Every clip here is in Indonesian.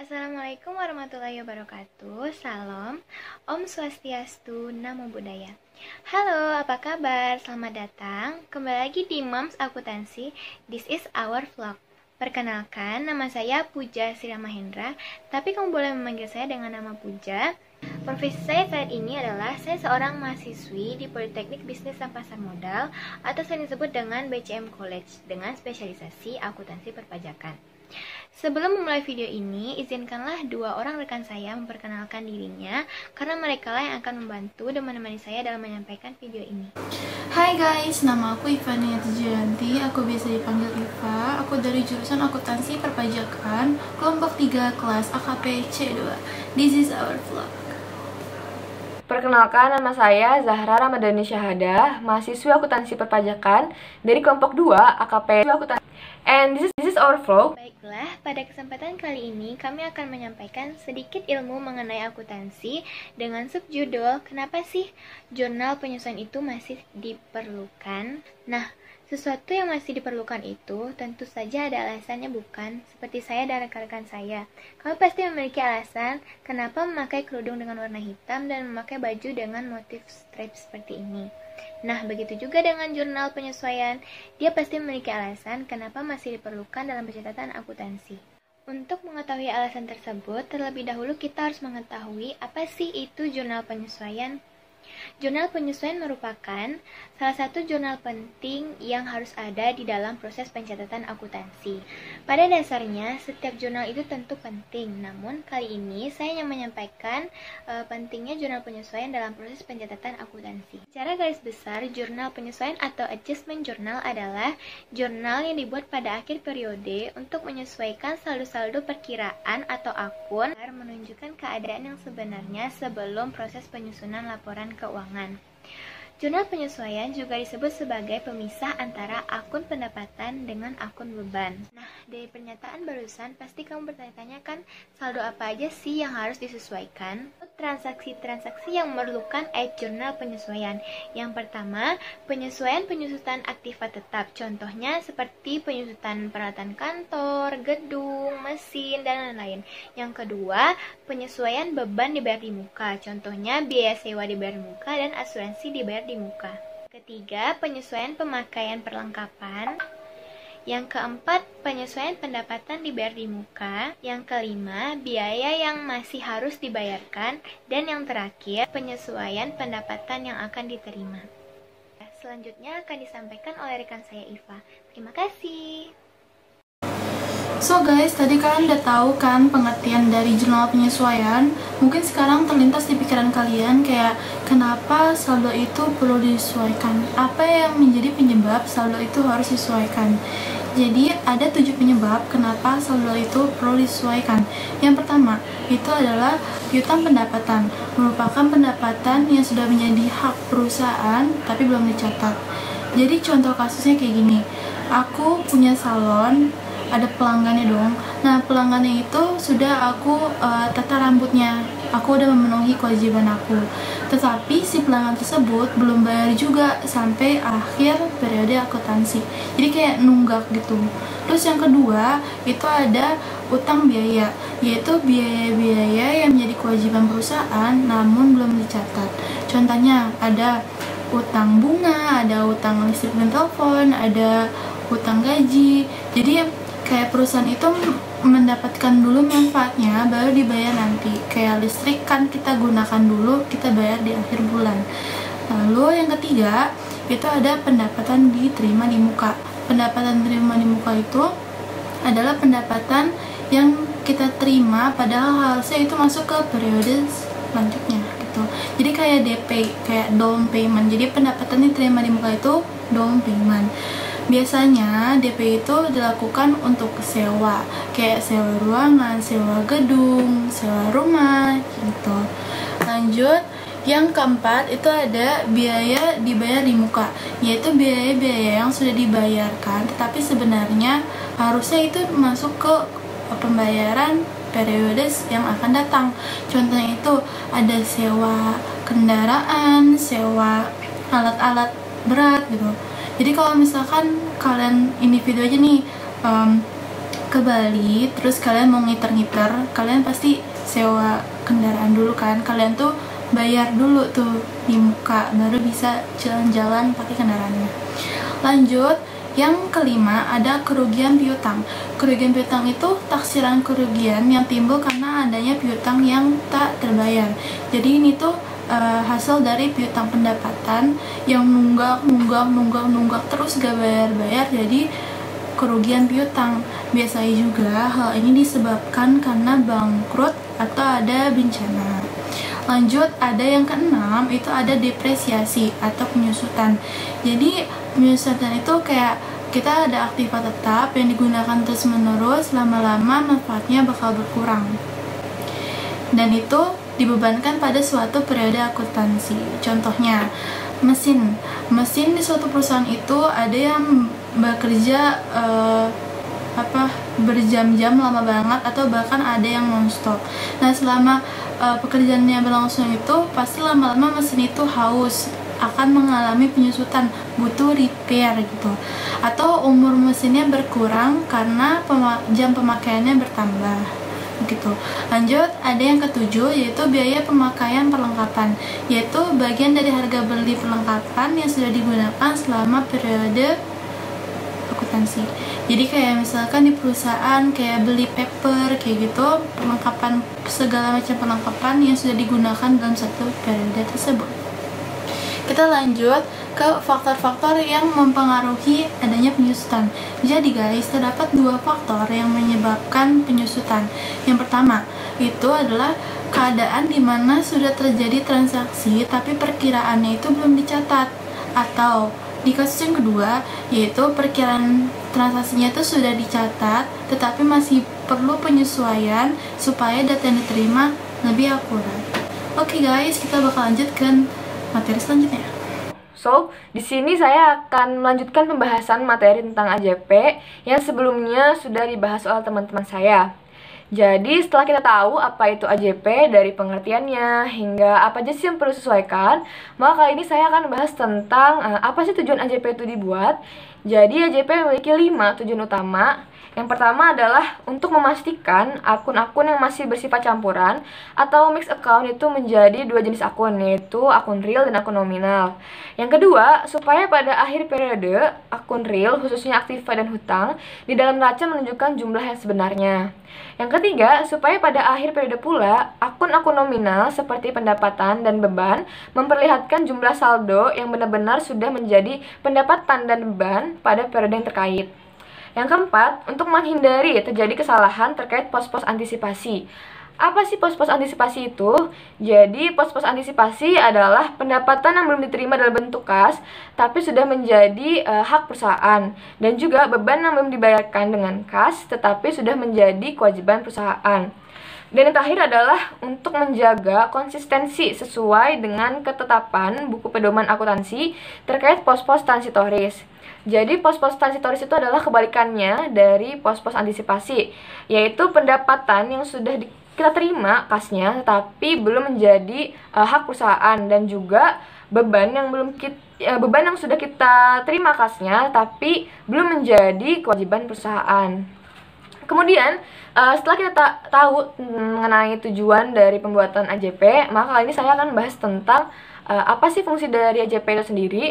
Assalamualaikum warahmatullahi wabarakatuh. Salam, Om Swastiastu, Namo Buddhaya. Halo, apa kabar? Selamat datang kembali lagi di Moms Akuntansi. This is our vlog. Perkenalkan, nama saya Puja Sri Mahendra, tapi kamu boleh memanggil saya dengan nama Puja. Profesi saya saat ini adalah saya seorang mahasiswi di Politeknik Bisnis dan Pasar Modal atau sering disebut dengan BCM College dengan spesialisasi akuntansi perpajakan. Sebelum memulai video ini, izinkanlah dua orang rekan saya memperkenalkan dirinya karena mereka lah yang akan membantu dan menemani saya dalam menyampaikan video ini. Hai guys, nama aku Ivania Tujuanti, aku biasa dipanggil Iva. Aku dari jurusan akuntansi perpajakan, kelompok 3 kelas AKP C2. This is our vlog. Perkenalkan, nama saya Zahra Ramadhani Syahadah, mahasiswi akuntansi perpajakan dari kelompok 2 AKP Akuntansi. And this is our vlog. Baiklah, pada kesempatan kali ini kami akan menyampaikan sedikit ilmu mengenai akuntansi dengan subjudul Kenapa sih jurnal penyesuaian itu masih diperlukan? Nah, sesuatu yang masih diperlukan itu tentu saja ada alasannya, bukan? Seperti saya dan rekan-rekan saya. Kamu pasti memiliki alasan kenapa memakai kerudung dengan warna hitam dan memakai baju dengan motif strip seperti ini. Nah, begitu juga dengan jurnal penyesuaian. Dia pasti memiliki alasan kenapa masih diperlukan dalam pencatatan akuntansi. Untuk mengetahui alasan tersebut, terlebih dahulu kita harus mengetahui apa sih itu jurnal penyesuaian. Jurnal penyesuaian merupakan salah satu jurnal penting yang harus ada di dalam proses pencatatan akuntansi. Pada dasarnya, setiap jurnal itu tentu penting, namun kali ini saya yang menyampaikan pentingnya jurnal penyesuaian dalam proses pencatatan akuntansi. Secara garis besar, jurnal penyesuaian atau adjustment journal adalah jurnal yang dibuat pada akhir periode untuk menyesuaikan saldo-saldo perkiraan atau akun agar menunjukkan keadaan yang sebenarnya sebelum proses penyusunan laporan keuangan. Jurnal penyesuaian juga disebut sebagai pemisah antara akun pendapatan dengan akun beban. Nah, dari pernyataan barusan pasti kamu bertanya-tanya kan, saldo apa aja sih yang harus disesuaikan? Transaksi-transaksi yang memerlukan jurnal penyesuaian. Yang pertama, penyesuaian penyusutan aktiva tetap. Contohnya seperti penyusutan peralatan kantor, gedung, mesin, dan lain-lain. Yang kedua, penyesuaian beban dibayar di muka. Contohnya biaya sewa dibayar di muka dan asuransi dibayar di muka. Ketiga, penyesuaian pemakaian perlengkapan. Yang keempat, penyesuaian pendapatan dibayar di muka. Yang kelima, biaya yang masih harus dibayarkan. Dan yang terakhir, penyesuaian pendapatan yang akan diterima. Selanjutnya akan disampaikan oleh rekan saya Iva. Terima kasih. So guys, tadi kalian udah tahu kan pengertian dari jurnal penyesuaian. Mungkin sekarang terlintas di pikiran kalian kayak kenapa saldo itu perlu disesuaikan? Apa yang menjadi penyebab saldo itu harus disesuaikan? Jadi ada 7 penyebab kenapa saldo itu perlu disesuaikan. Yang pertama, itu adalah piutang pendapatan. Merupakan pendapatan yang sudah menjadi hak perusahaan tapi belum dicatat. Jadi contoh kasusnya kayak gini. Aku punya salon, ada pelanggannya dong. Nah, pelanggannya itu sudah aku tata rambutnya. Aku udah memenuhi kewajiban aku. Tetapi si pelanggan tersebut belum bayar juga sampai akhir periode akuntansi. Jadi kayak nunggak gitu. Terus yang kedua, itu ada utang biaya, yaitu biaya-biaya yang menjadi kewajiban perusahaan namun belum dicatat. Contohnya ada utang bunga, ada utang listrik dan telepon, ada utang gaji. Jadi kayak perusahaan itu mendapatkan dulu manfaatnya baru dibayar nanti. Kayak listrik kan kita gunakan dulu, kita bayar di akhir bulan. Lalu yang ketiga, itu ada pendapatan diterima di muka. Pendapatan diterima di muka itu adalah pendapatan yang kita terima padahal harusnya itu masuk ke periode selanjutnya gitu. Jadi kayak DP, kayak down payment. Jadi pendapatan diterima di muka itu down payment. Biasanya DP itu dilakukan untuk sewa, kayak sewa ruangan, sewa gedung, sewa rumah, gitu. Lanjut, yang keempat itu ada biaya dibayar di muka, yaitu biaya-biaya yang sudah dibayarkan, tetapi sebenarnya harusnya itu masuk ke pembayaran periode yang akan datang. Contohnya itu ada sewa kendaraan, sewa alat-alat berat gitu. Jadi kalau misalkan kalian individu aja nih ke Bali, terus kalian mau ngiter-ngiter, kalian pasti sewa kendaraan dulu kan. Kalian tuh bayar dulu tuh di muka, baru bisa jalan-jalan pakai kendaraannya. Lanjut, yang kelima ada kerugian piutang. Kerugian piutang itu taksiran kerugian yang timbul karena adanya piutang yang tak terbayar. Jadi ini tuh hasil dari piutang pendapatan yang nunggak terus gak bayar-bayar, jadi kerugian piutang. Biasanya juga hal ini disebabkan karena bangkrut atau ada bencana. Lanjut, ada yang keenam, itu ada depresiasi atau penyusutan. Jadi penyusutan itu kayak kita ada aktiva tetap yang digunakan terus menerus, lama-lama manfaatnya bakal berkurang, dan itu dibebankan pada suatu periode akuntansi. Contohnya mesin di suatu perusahaan itu ada yang bekerja berjam-jam lama banget, atau bahkan ada yang non-stop. Nah, selama pekerjaannya berlangsung itu pasti lama-lama mesin itu haus, akan mengalami penyusutan, butuh repair gitu, atau umur mesinnya berkurang karena jam pemakaiannya bertambah gitu. Lanjut, ada yang ketujuh, yaitu biaya pemakaian perlengkapan, yaitu bagian dari harga beli perlengkapan yang sudah digunakan selama periode akuntansi. Jadi kayak misalkan di perusahaan kayak beli paper kayak gitu, perlengkapan, segala macam perlengkapan yang sudah digunakan dalam satu periode tersebut. Kita lanjut ke faktor-faktor yang mempengaruhi adanya penyusutan. Jadi guys, terdapat dua faktor yang menyebabkan penyusutan. Yang pertama, itu adalah keadaan di mana sudah terjadi transaksi tapi perkiraannya itu belum dicatat. Atau di kasus yang kedua, yaitu perkiraan transaksinya itu sudah dicatat tetapi masih perlu penyesuaian supaya data yang diterima lebih akurat. Oke guys, kita bakal lanjutkan materi selanjutnya. So, di sini saya akan melanjutkan pembahasan materi tentang AJP yang sebelumnya sudah dibahas oleh teman-teman saya. Jadi, setelah kita tahu apa itu AJP dari pengertiannya hingga apa aja sih yang perlu disesuaikan, maka kali ini saya akan membahas tentang apa sih tujuan AJP itu dibuat. Jadi, AJP memiliki 5 tujuan utama. Yang pertama adalah untuk memastikan akun-akun yang masih bersifat campuran atau mixed account itu menjadi dua jenis akun, yaitu akun real dan akun nominal. Yang kedua, supaya pada akhir periode akun real, khususnya aktiva dan hutang, di dalam neraca menunjukkan jumlah yang sebenarnya. Yang ketiga, supaya pada akhir periode pula akun-akun nominal seperti pendapatan dan beban memperlihatkan jumlah saldo yang benar-benar sudah menjadi pendapatan dan beban pada periode yang terkait. Yang keempat, untuk menghindari terjadi kesalahan terkait pos-pos antisipasi. Apa sih pos-pos antisipasi itu? Jadi, pos-pos antisipasi adalah pendapatan yang belum diterima dalam bentuk kas, tapi sudah menjadi hak perusahaan, dan juga beban yang belum dibayarkan dengan kas, tetapi sudah menjadi kewajiban perusahaan. Dan yang terakhir adalah untuk menjaga konsistensi sesuai dengan ketetapan buku pedoman akuntansi terkait pos-pos transitoris. Jadi pos-pos transitoris itu adalah kebalikannya dari pos-pos antisipasi, yaitu pendapatan yang sudah kita terima kasnya tapi belum menjadi hak perusahaan, dan juga beban yang sudah kita terima kasnya tapi belum menjadi kewajiban perusahaan. Kemudian setelah kita tahu mengenai tujuan dari pembuatan AJP, maka kali ini saya akan bahas tentang apa sih fungsi dari AJP itu sendiri.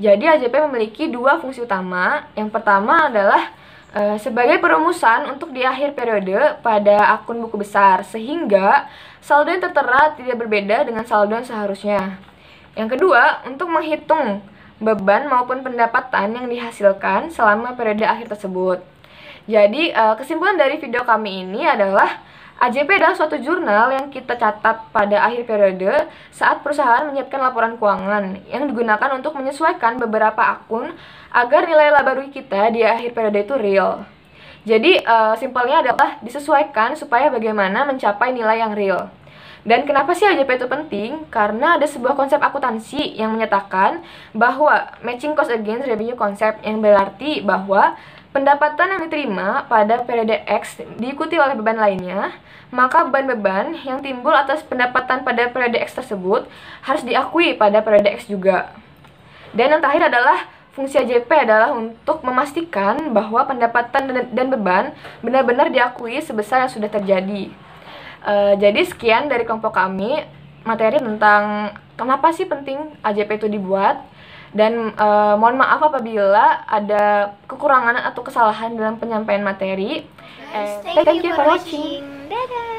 Jadi AJP memiliki dua fungsi utama. Yang pertama adalah sebagai perumusan untuk di akhir periode pada akun buku besar, sehingga saldo yang tertera tidak berbeda dengan saldo yang seharusnya. Yang kedua, untuk menghitung beban maupun pendapatan yang dihasilkan selama periode akhir tersebut. Jadi kesimpulan dari video kami ini adalah AJP adalah suatu jurnal yang kita catat pada akhir periode saat perusahaan menyiapkan laporan keuangan yang digunakan untuk menyesuaikan beberapa akun agar nilai laba rugi kita di akhir periode itu real. Jadi simpelnya adalah disesuaikan supaya bagaimana mencapai nilai yang real. Dan kenapa sih AJP itu penting? Karena ada sebuah konsep akuntansi yang menyatakan bahwa matching cost against revenue concept, yang berarti bahwa pendapatan yang diterima pada periode X diikuti oleh beban lainnya, maka beban-beban yang timbul atas pendapatan pada periode X tersebut harus diakui pada periode X juga. Dan yang terakhir adalah Fungsi AJP adalah untuk memastikan bahwa pendapatan dan beban benar-benar diakui sebesar yang sudah terjadi. Jadi sekian dari kelompok kami, materi tentang kenapa sih penting AJP itu dibuat. Dan mohon maaf apabila ada kekurangan atau kesalahan dalam penyampaian materi. Thank you for watching. Dadah!